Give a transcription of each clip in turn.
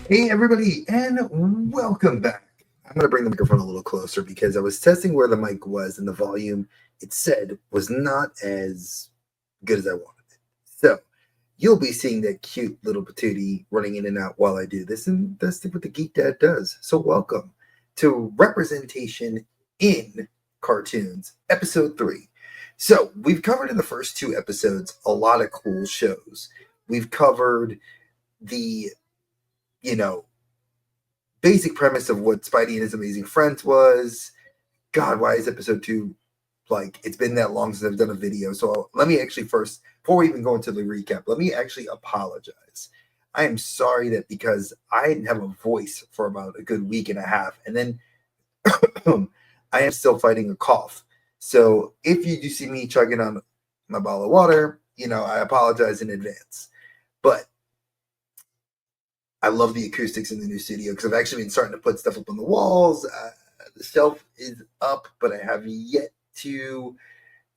Hey, everybody, and welcome back. I'm going to bring the microphone a little closer because I was testing where the mic was and the volume it said was not as good as I wanted it. So, you'll be seeing that cute little patootie running in and out while I do this, and that's what the Geek Dad does. So, welcome to Representation in Cartoons, Episode 3. So, we've covered in the first two episodes a lot of cool shows. We've covered the, you know, basic premise of what Spidey and his amazing friends was. God, why is episode 2 like it's been that long since I've done a video? So let me actually first, before we even go into the recap, let me actually apologize. I am sorry that because I didn't have a voice for about a good week and a half, and then I am still fighting a cough. So if you do see me chugging on my bottle of water, I apologize in advance. But I love the acoustics in the new studio because I've actually been starting to put stuff up on the walls. The shelf is up, but I have yet to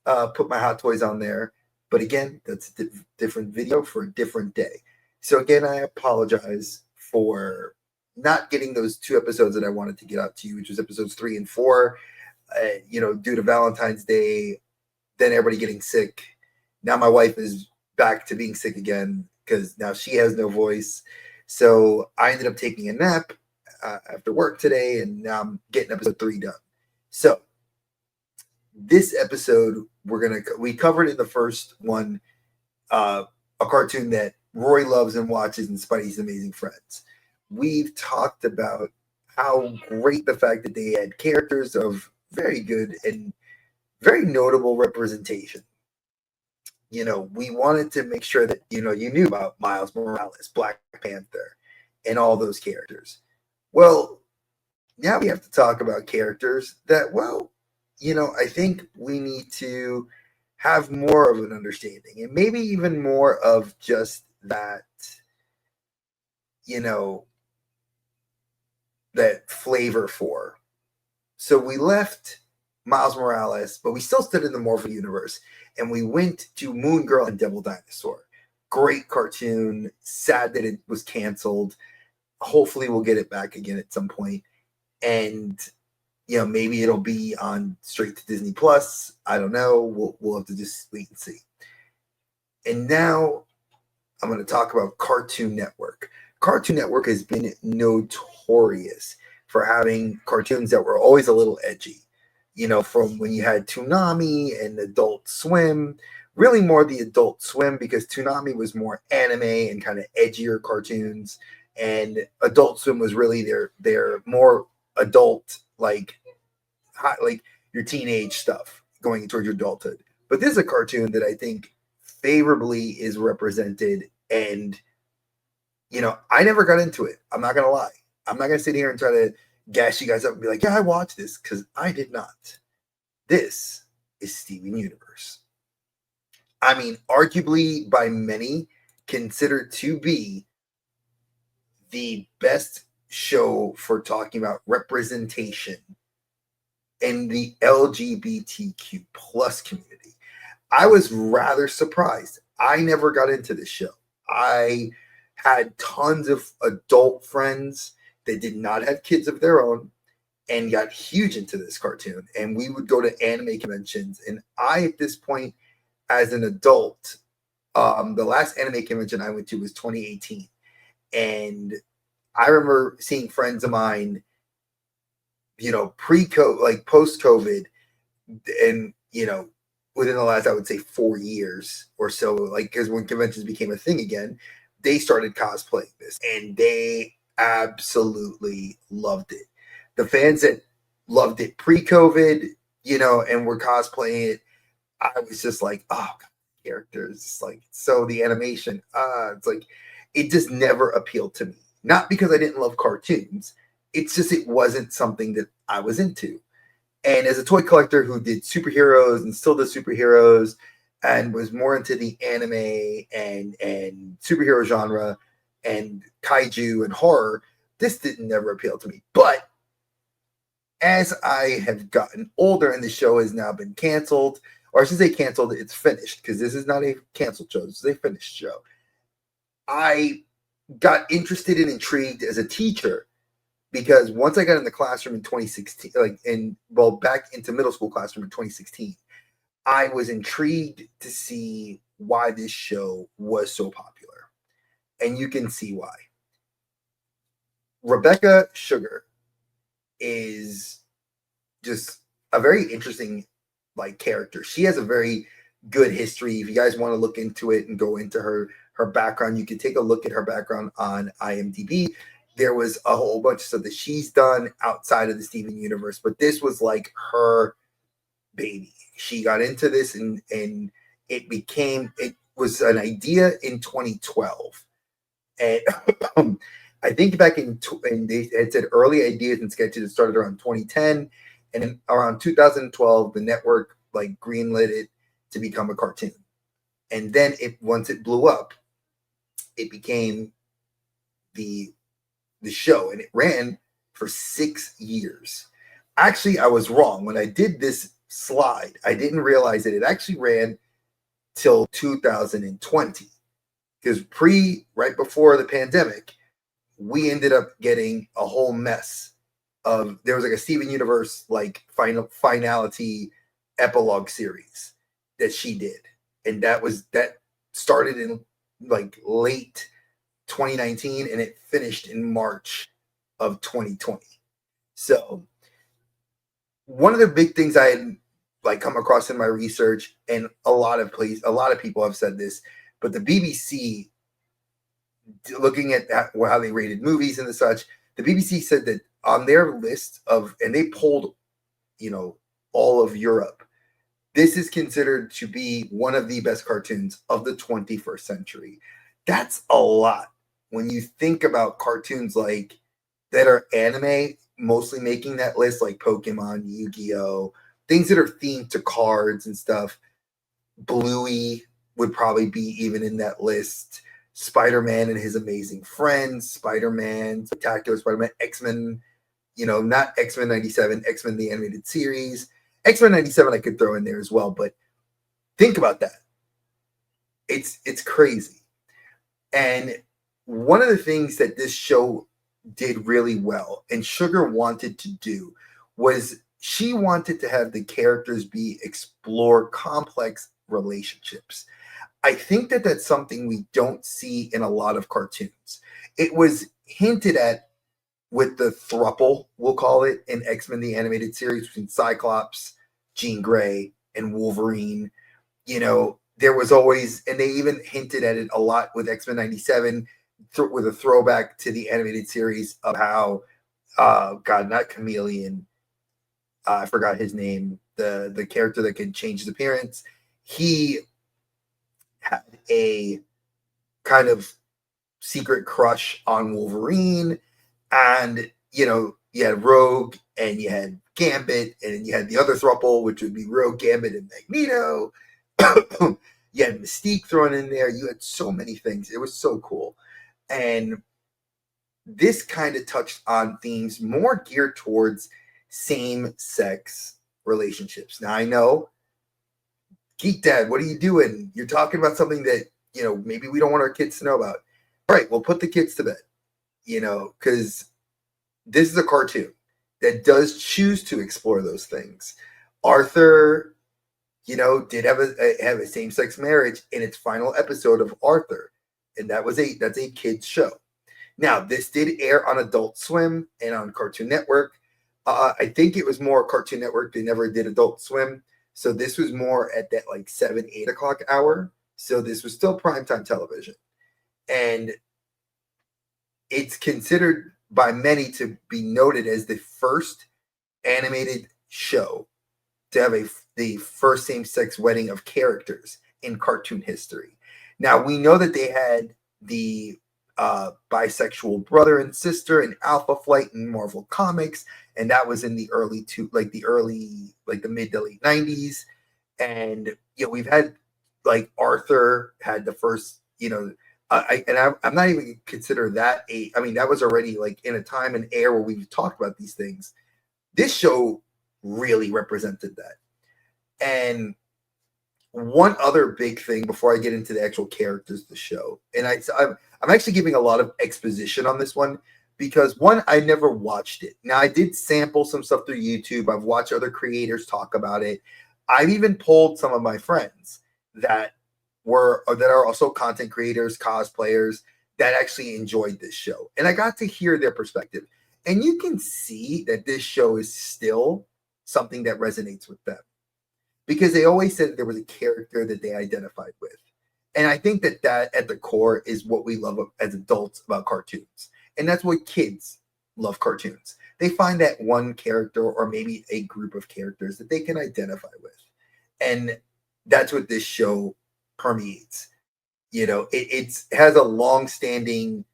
put my Hot Toys on there. But again, that's a different video for a different day. So again, I apologize for not getting those two episodes that I wanted to get out to you, which was episodes 3 and 4. Due to Valentine's Day, then everybody getting sick. Now my wife is back to being sick again because now she has no voice. So I ended up taking a nap after work today, and now I'm getting episode 3 done. So this episode, we covered in the first one a cartoon that Roy loves and watches, and Spidey's Amazing Friends. We've talked about how great the fact that they had characters of very good and very notable representation. We wanted to make sure that, you knew about Miles Morales, Black Panther, and all those characters. Well, now we have to talk about characters that, I think we need to have more of an understanding and maybe even more of just that, you know, that flavor for. So we left Miles Morales, but we still stood in the Marvel universe, and we went to Moon Girl and Devil Dinosaur. Great cartoon. Sad that it was canceled. Hopefully, we'll get it back again at some point, and maybe it'll be on straight to Disney Plus. I don't know. We'll have to just wait and see. And now I'm going to talk about Cartoon Network. Cartoon Network has been notorious for having cartoons that were always a little edgy. From when you had Toonami and Adult Swim, really more the Adult Swim because Toonami was more anime and kind of edgier cartoons, and Adult Swim was really their more adult like your teenage stuff going towards your adulthood. But this is a cartoon that I think favorably is represented, and I never got into it. I'm not gonna lie. I'm not gonna sit here and try to gas you guys up and be like, yeah, I watched this, because I did not. This is Steven Universe. I mean, arguably by many considered to be the best show for talking about representation in the LGBTQ plus community. I was rather surprised. I never got into this show. I had tons of adult friends that did not have kids of their own and got huge into this cartoon. And we would go to anime conventions. And I, at this point, as an adult, the last anime convention I went to was 2018. And I remember seeing friends of mine, pre-COVID, like post-COVID, and, within the last, I would say 4 years or so, like, because when conventions became a thing again, they started cosplaying this, and they absolutely loved it. The fans that loved it pre-COVID, and were cosplaying it, I was just like, oh, God, characters, like, so the animation, it's like, it just never appealed to me. Not because I didn't love cartoons, it's just it wasn't something that I was into. And as a toy collector who did superheroes and still does superheroes and was more into the anime and superhero genre and kaiju and horror, this didn't never appeal to me. But as I have gotten older and the show has now been canceled, or I should say canceled, it's finished, because this is not a canceled show, this is a finished show. I got interested and intrigued as a teacher, because once I got in the classroom in 2016, back into middle school classroom in 2016, I was intrigued to see why this show was so popular. And you can see why. Rebecca Sugar is just a very interesting character. She has a very good history. If you guys want to look into it and go into her background, you can take a look at her background on IMDb. There was a whole bunch of stuff that she's done outside of the Steven universe, but this was like her baby. She got into this and it was an idea in 2012. And I think back and they had said early ideas and sketches that started around 2010, and then around 2012, the network greenlit it to become a cartoon. And then once it blew up, it became the show, and it ran for 6 years. Actually, I was wrong when I did this slide. I didn't realize that it actually ran till 2020, because right before the pandemic, we ended up getting a whole mess of, there was a Steven Universe finality epilogue series that she did, and that started in late 2019 and it finished in March of 2020. So one of the big things I had come across in my research, and a lot of people have said this, but the BBC, looking at how they rated movies and the such, the BBC said that on their list and they polled, all of Europe, this is considered to be one of the best cartoons of the 21st century. That's a lot when you think about cartoons that are anime mostly making that list, like Pokemon, Yu-Gi-Oh, things that are themed to cards and stuff. Bluey would probably be even in that list. Spider-Man and His Amazing Friends, Spider-Man, Spectacular Spider-Man, X-Men, not X-Men 97, X-Men the Animated Series. X-Men 97 I could throw in there as well, but think about that. It's crazy. And one of the things that this show did really well, and Sugar wanted to do, was she wanted to have the characters explore complex relationships. I think that that's something we don't see in a lot of cartoons. It was hinted at with the throuple, we'll call it, in X-Men the Animated Series between Cyclops, Jean Grey, and Wolverine. There was always, and they even hinted at it a lot with X-Men 97, with a throwback to the animated series of how, not Chameleon, I forgot his name, the character that can change his appearance. He had a kind of secret crush on Wolverine, and you had Rogue and you had Gambit, and you had the other throuple, which would be Rogue, Gambit, and Magneto. You had Mystique thrown in there. You had so many things. It was so cool. And this kind of touched on themes more geared towards same-sex relationships. Now, I know, Geek Dad, what are you doing? You're talking about something that, maybe we don't want our kids to know about. All right, well, put the kids to bed, because this is a cartoon that does choose to explore those things. Arthur, did have a same-sex marriage in its final episode of Arthur, and that's a kid's show. Now, this did air on Adult Swim and on Cartoon Network. I think it was more Cartoon Network. They never did Adult Swim, so this was more at that 7, 8 o'clock hour. So this was still primetime television, and it's considered by many to be noted as the first animated show to have the first same-sex wedding of characters in cartoon history. Now, we know that they had the bisexual brother and sister in Alpha Flight in Marvel Comics, and that was in the the mid to late 90s. And we've had Arthur had the first, I'm not even consider that that was already in a time and era where we've talked about these things. This show really represented that. And one other big thing before I get into the actual characters of the show, and I'm actually giving a lot of exposition on this one because one, I never watched it. Now I did sample some stuff through YouTube. I've watched other creators talk about it. I've even polled some of my friends that are also content creators, cosplayers that actually enjoyed this show. And I got to hear their perspective. And you can see that this show is still something that resonates with them because they always said that there was a character that they identified with. And I think that at the core is what we love as adults about cartoons. And that's what kids love cartoons. They find that one character or maybe a group of characters that they can identify with. And that's what this show permeates. You know, it has a long-standing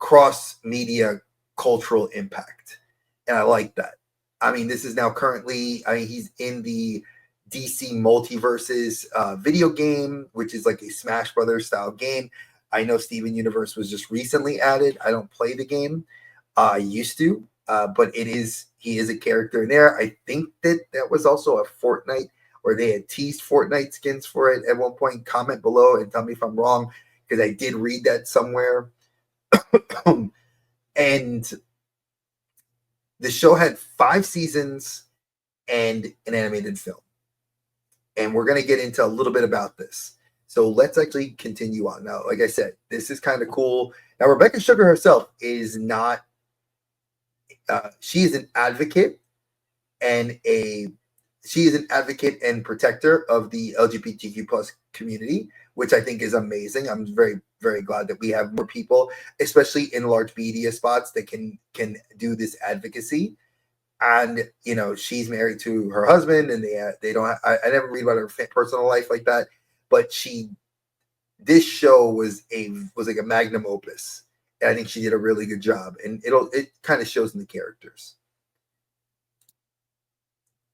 cross-media cultural impact. And I like that. I mean, this is now currently, he's in the DC Multiverses video game, which is like a Smash Brothers style game. I know Steven Universe was just recently added. I don't play the game. I used to, but he is a character in there. I think that was also a Fortnite, or they had teased Fortnite skins for it at one point. Comment below and tell me if I'm wrong, because I did read that somewhere. And the show had 5 seasons and an animated film. And we're going to get into a little bit about this. So let's actually continue on. Now, like I said, this is kind of cool. Now, Rebecca Sugar herself is not, she is an advocate and protector of the LGBTQ plus community, which I think is amazing. I'm very, very glad that we have more people, especially in large media spots, that can do this advocacy. And, you know, she's married to her husband, and they don't, I never read about her personal life like that, but this show was like a magnum opus. And I think she did a really good job, and it kind of shows in the characters.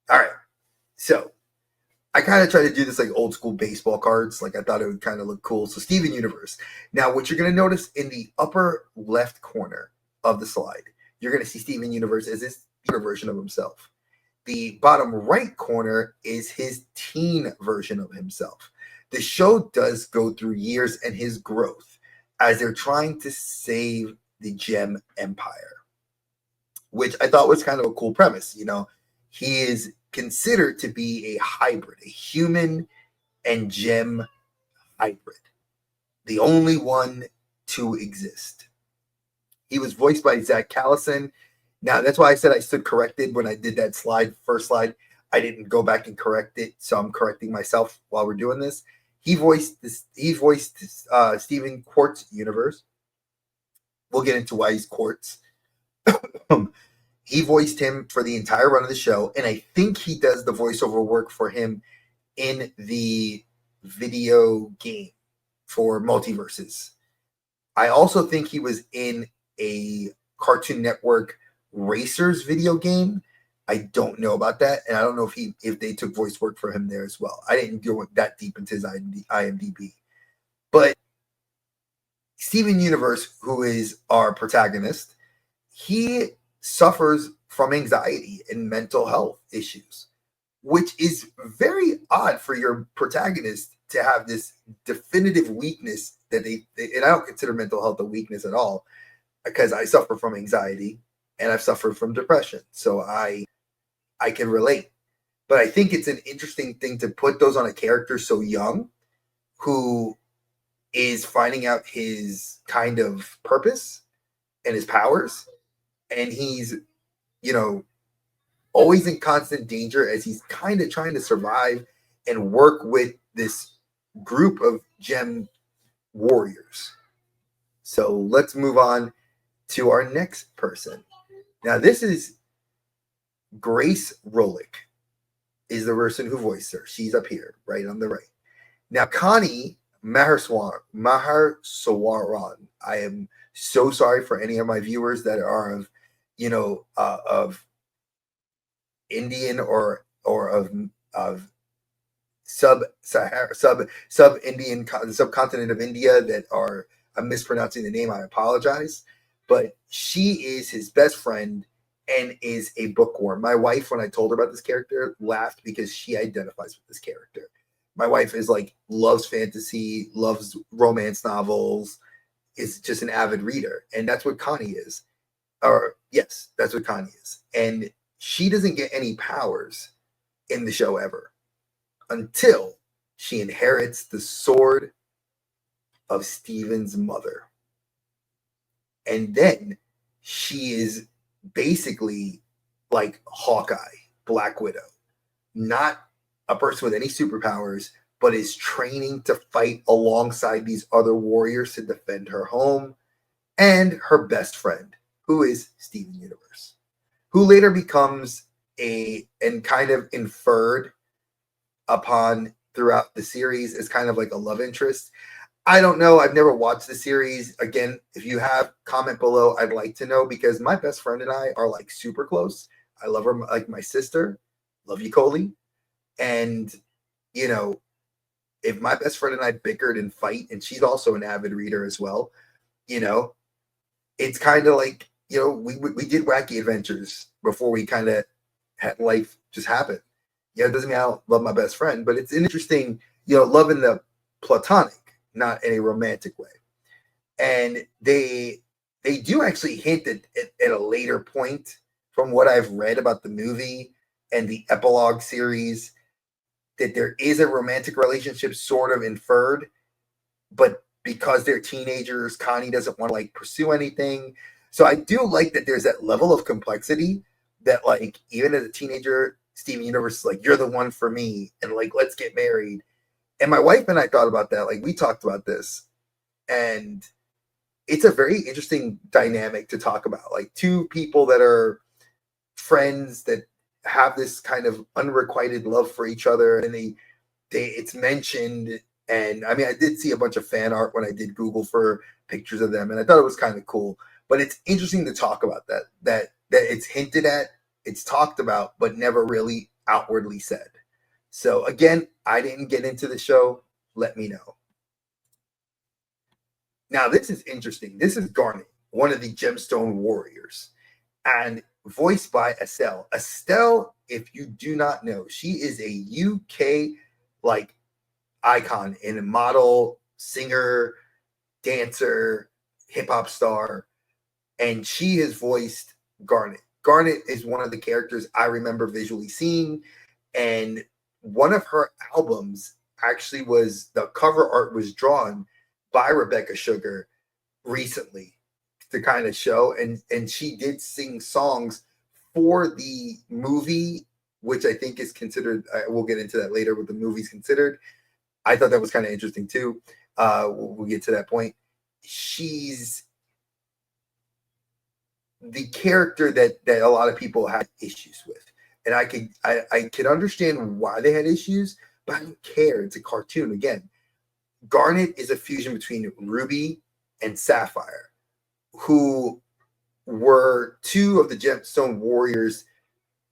All right. So I kind of try to do this like old school baseball cards. Like I thought it would kind of look cool. So Steven Universe. Now, what you're going to notice in the upper left corner of the slide, you're going to see Steven Universe as his version of himself. The bottom right corner is his teen version of himself. The show does go through years and his growth as they're trying to save the Gem Empire, which I thought was kind of a cool premise. You know, he is considered to be a hybrid, a human and gem hybrid, the only one to exist. He was voiced by Zach Callison. Now, that's why I said I stood corrected when I did that first slide. I didn't go back and correct it, so I'm correcting myself while we're doing this. He voiced Steven Quartz Universe. We'll get into why he's Quartz. He voiced him for the entire run of the show, and I think he does the voiceover work for him in the video game for Multiverses. I also think he was in a Cartoon Network Racers video game. I don't know about that, and I don't know if they took voice work for him there as well. I didn't go that deep into his IMDb. But Steven Universe, who is our protagonist, he suffers from anxiety and mental health issues, which is very odd for your protagonist to have this definitive weakness that and I don't consider mental health a weakness at all, because I suffer from anxiety and I've suffered from depression. So I can relate. But I think it's an interesting thing to put those on a character so young who is finding out his kind of purpose and his powers. And he's, you know, always in constant danger as he's kind of trying to survive and work with this group of gem warriors. So let's move on to our next person. Now, this is Grace Rolick, is the person who voiced her. She's up here, right on the right. Now, Connie Maharswaran, I am so sorry for any of my viewers that are of, you know, of Indian or of sub-Indian subcontinent of India that are, I'm mispronouncing the name, I apologize. But she is his best friend and is a bookworm. My wife, when I told her about this character, laughed because she identifies with this character. My wife is like, loves fantasy, loves romance novels, is just an avid reader, and that's what Connie is. Or yes, that's what Connie is. And she doesn't get any powers in the show ever until she inherits the sword of Steven's mother. And then she is basically like Hawkeye, Black Widow, not a person with any superpowers, but is training to fight alongside these other warriors to defend her home and her best friend, who is Steven Universe, who later becomes and kind of inferred upon throughout the series as kind of like a love interest. I don't know. I've never watched the series. Again, if you have, comment below. I'd like to know, because my best friend and I are like super close. I love her like my sister. Love you, Coley. And, you know, if my best friend and I bickered and fight, and she's also an avid reader as well, you know, it's kind of like, you know, we did wacky adventures before we kind of had life just happen. Yeah, it doesn't mean I don't love my best friend, but it's an interesting, you know, love in the platonic, not in a romantic way. And they do actually hint at a later point, from what I've read about the movie and the epilogue series, that there is a romantic relationship sort of inferred, but because they're teenagers, Connie doesn't want to like pursue anything. So I do like that there's that level of complexity that, like, even as a teenager, Steven Universe is like, you're the one for me, and like, let's get married. And my wife and I thought about that. Like, we talked about this, and it's a very interesting dynamic to talk about. Like, two people that are friends that have this kind of unrequited love for each other, and they it's mentioned. And I mean, I did see a bunch of fan art when I did Google for pictures of them, and I thought it was kind of cool. But it's interesting to talk about that it's hinted at, it's talked about, but never really outwardly said. So again, I didn't get into the show. Let me know. Now, this is interesting. This is Garnet, one of the Gemstone Warriors, and voiced by Estelle. Estelle, if you do not know, she is a UK like icon in a model, singer, dancer, hip hop star, and she has voiced Garnet. Garnet is one of the characters I remember visually seeing, and one of her albums actually was, the cover art was drawn by Rebecca Sugar recently to kind of show, and she did sing songs for the movie, which I think is considered, we'll get into that later, what the movie's considered. I thought that was kind of interesting too. We'll get to that point. She's the character that a lot of people had issues with, and I could understand why they had issues, but I don't care. It's a cartoon. Again, Garnet is a fusion between Ruby and Sapphire, who were two of the Gemstone Warriors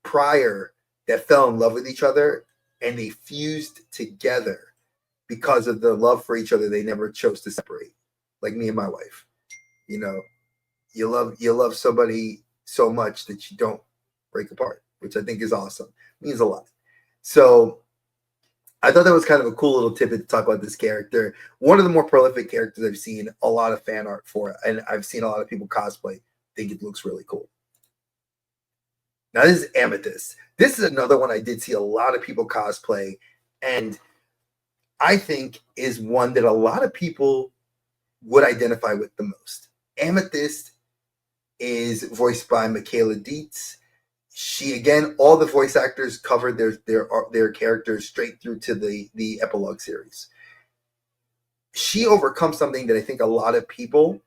prior that fell in love with each other, and they fused together because of the love for each other. They never chose to separate, like me and my wife. You know, you love somebody so much that you don't break apart, which I think is awesome. It means a lot. So I thought that was kind of a cool little tidbit to talk about this character. One of the more prolific characters I've seen a lot of fan art for, and I've seen a lot of people cosplay. Think it looks really cool. Now, this is Amethyst. This is another one I did see a lot of people cosplay, and I think is one that a lot of people would identify with the most. Amethyst is voiced by Michaela Dietz. She, again, all the voice actors covered their characters straight through to the epilogue series. She overcomes something that I think a lot of people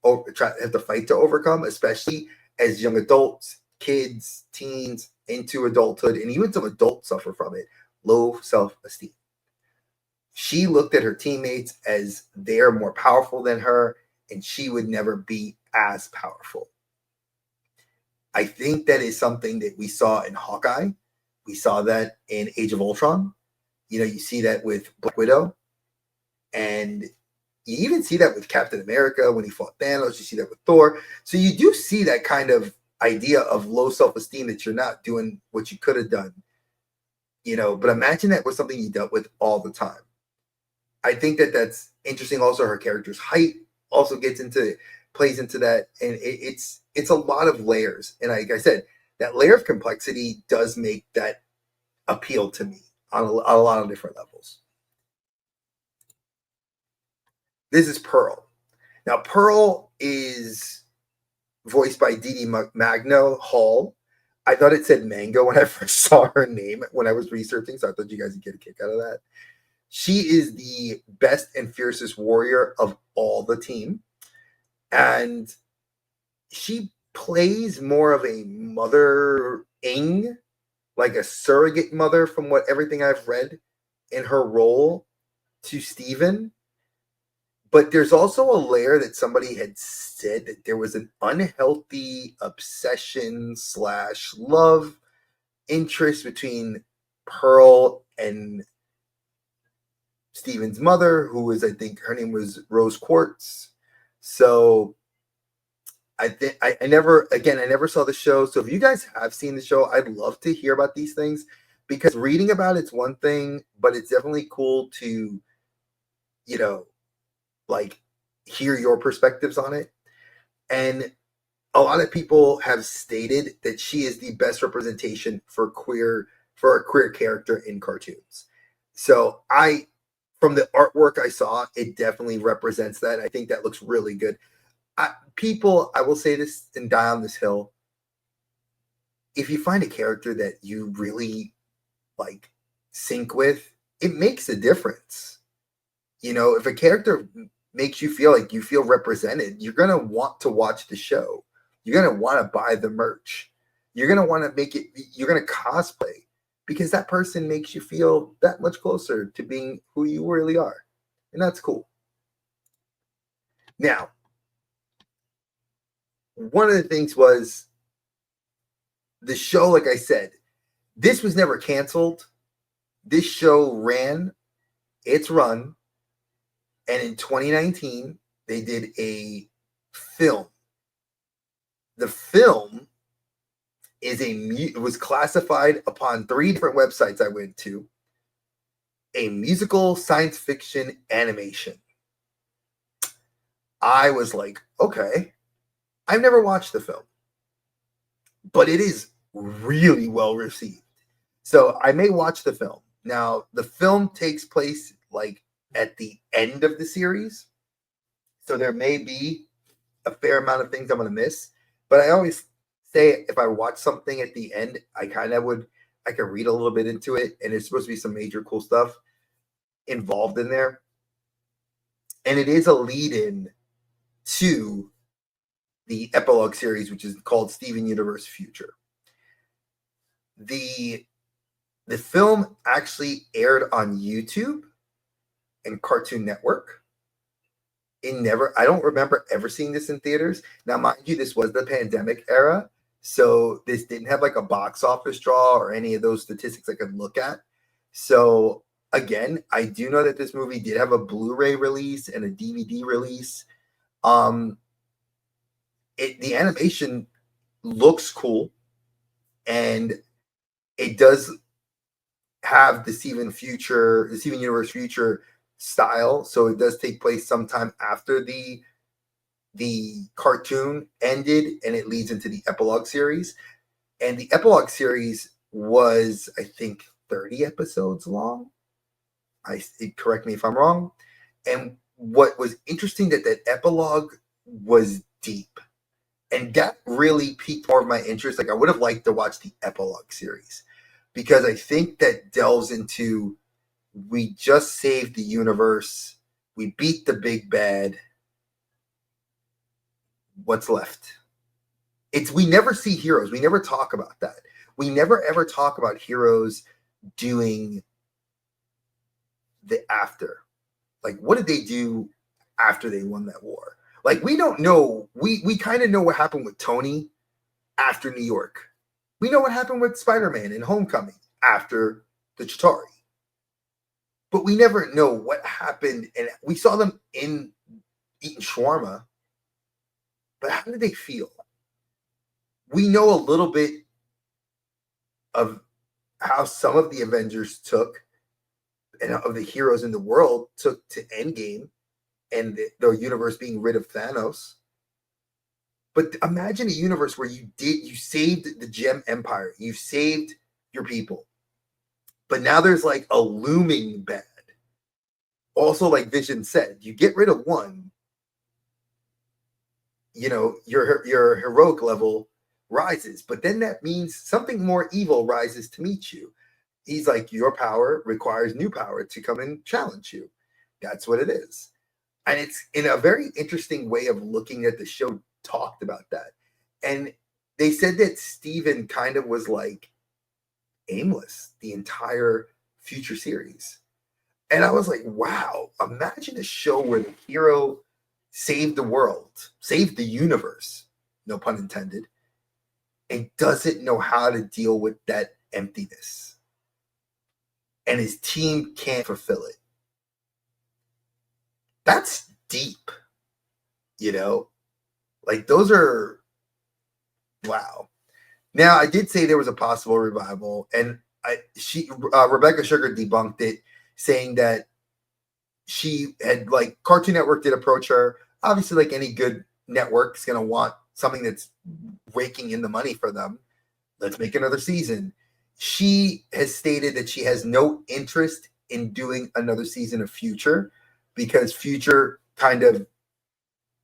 have to fight to overcome, especially as young adults, kids, teens, into adulthood, and even some adults suffer from it: low self-esteem. She looked at her teammates as they're more powerful than her, and she would never be as powerful. I think that is something that we saw in Hawkeye. We saw that in Age of Ultron. You know, you see that with Black Widow. And you even see that with Captain America when he fought Thanos. You see that with Thor. So you do see that kind of idea of low self-esteem, that you're not doing what you could have done. You know, but imagine that was something you dealt with all the time. I think that that's interesting. Also, her character's height. also plays into that, and it's a lot of layers. And like I said, that layer of complexity does make that appeal to me on a lot of different levels. This is Pearl. Now, Pearl is voiced by Dee Magno Hall. I thought it said Mango when I first saw her name when I was researching, so I thought you guys would get a kick out of that. She is the best and fiercest warrior of all the team. And she plays more of a mothering, like a surrogate mother from what everything I've read in her role to Steven. But there's also a layer that somebody had said that there was an unhealthy obsession / love interest between Pearl and Steven's mother, who was, I think her name was Rose Quartz. So I think I never saw the show. So if you guys have seen the show, I'd love to hear about these things, because reading about it's one thing, but it's definitely cool to, like, hear your perspectives on it. And a lot of people have stated that she is the best representation for a queer character in cartoons. So from the artwork I saw, it definitely represents that. I think that looks really good. I will say this and die on this hill. If you find a character that you really like sync with, it makes a difference. If a character makes you feel like you feel represented, you're going to want to watch the show. You're going to want to buy the merch. You're going to want to you're going to cosplay, because that person makes you feel that much closer to being who you really are. And that's cool. Now, one of the things was the show, like I said, this was never canceled. This show ran its run. And in 2019, they did a film. The film was classified upon 3 different websites I went to, a musical science fiction animation. I was like, okay, I've never watched the film, but it is really well received. So I may watch the film. Now, the film takes place like at the end of the series, so there may be a fair amount of things I'm going to miss. But I always say, if I watch something at the end, I can read a little bit into it, and it's supposed to be some major cool stuff involved in there. And it is a lead-in to the epilogue series, which is called Steven Universe Future. The film actually aired on YouTube and Cartoon Network. I don't remember ever seeing this in theaters. Now, mind you, this was the pandemic era, so this didn't have like a box office draw or any of those statistics I could look at. So again, I do know that this movie did have a Blu-ray release and a DVD release. The animation looks cool, and it does have the Steven Universe Future style. So it does take place sometime after the cartoon ended, and it leads into the epilogue series. And the epilogue series was, I think, 30 episodes long. Correct me if I'm wrong. And what was interesting, that epilogue was deep, and that really piqued more of my interest. Like, I would have liked to watch the epilogue series, because I think that delves into, we just saved the universe, we beat the big bad, what's left? We never see heroes. We never talk about that. We never ever talk about heroes doing the after. Like, what did they do after they won that war? Like, we don't know. We kind of know what happened with Tony after New York. We know what happened with Spider-Man in Homecoming after the Chitauri. But we never know what happened. And we saw them eating shawarma. But how did they feel? We know a little bit of how some of the Avengers took, and of the heroes in the world took to Endgame. and the universe being rid of Thanos. But imagine a universe where you saved the Gem Empire, you saved your people, but now there's like a looming bad. Also, like Vision said, you get rid of one, your heroic level rises, but then that means something more evil rises to meet you. He's like, your power requires new power to come and challenge you. That's what it is. And it's in a very interesting way of looking at the show, talked about that. And they said that Steven kind of was like aimless the entire future series. And I was like, wow, imagine a show where the hero saved the world, saved the universe, no pun intended, and doesn't know how to deal with that emptiness. And his team can't fulfill it. That's deep, like those are, wow. Now, I did say there was a possible revival, and Rebecca Sugar debunked it, saying that she had, like, Cartoon Network did approach her. Obviously, like any good network is going to want something that's raking in the money for them. Let's make another season. She has stated that she has no interest in doing another season of Future because Future kind of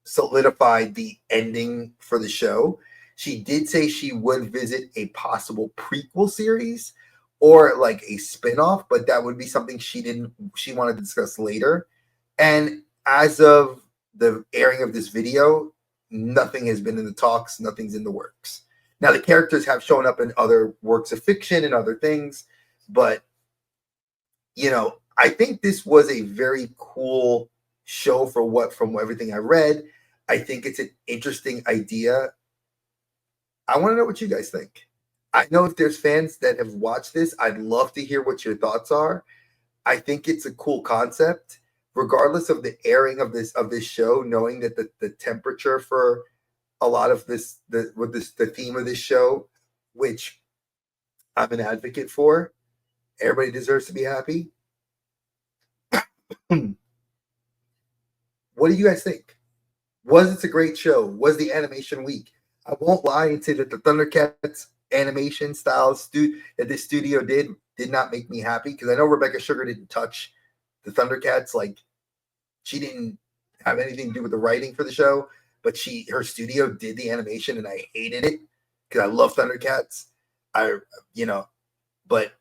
solidified the ending for the show. She did say she would visit a possible prequel series or like a spinoff, but that would be something she wanted to discuss later. And as of the airing of this video, nothing has been in the talks, nothing's in the works. Now, the characters have shown up in other works of fiction and other things, but I think this was a very cool show from everything I read. I think it's an interesting idea. I want to know what you guys think. I know if there's fans that have watched this, I'd love to hear what your thoughts are. I think it's a cool concept, regardless of the airing of this show, knowing that the temperature for a lot of the theme of this show, which I'm an advocate for, everybody deserves to be happy. What do you guys think? Was it a great show? Was the animation weak? I won't lie and say that the Thundercats animation styles that this studio did not make me happy, because I know Rebecca Sugar didn't touch the Thundercats. Like, she didn't have anything to do with the writing for the show, but her studio did the animation, and I hated it because I love Thundercats. But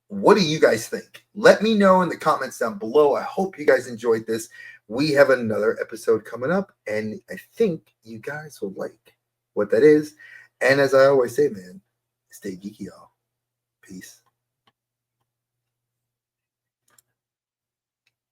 what do you guys think? Let me know in the comments down below. I hope you guys enjoyed this. We have another episode coming up, and I think you guys will like what that is. And as I always say, man, stay geeky, y'all. Peace.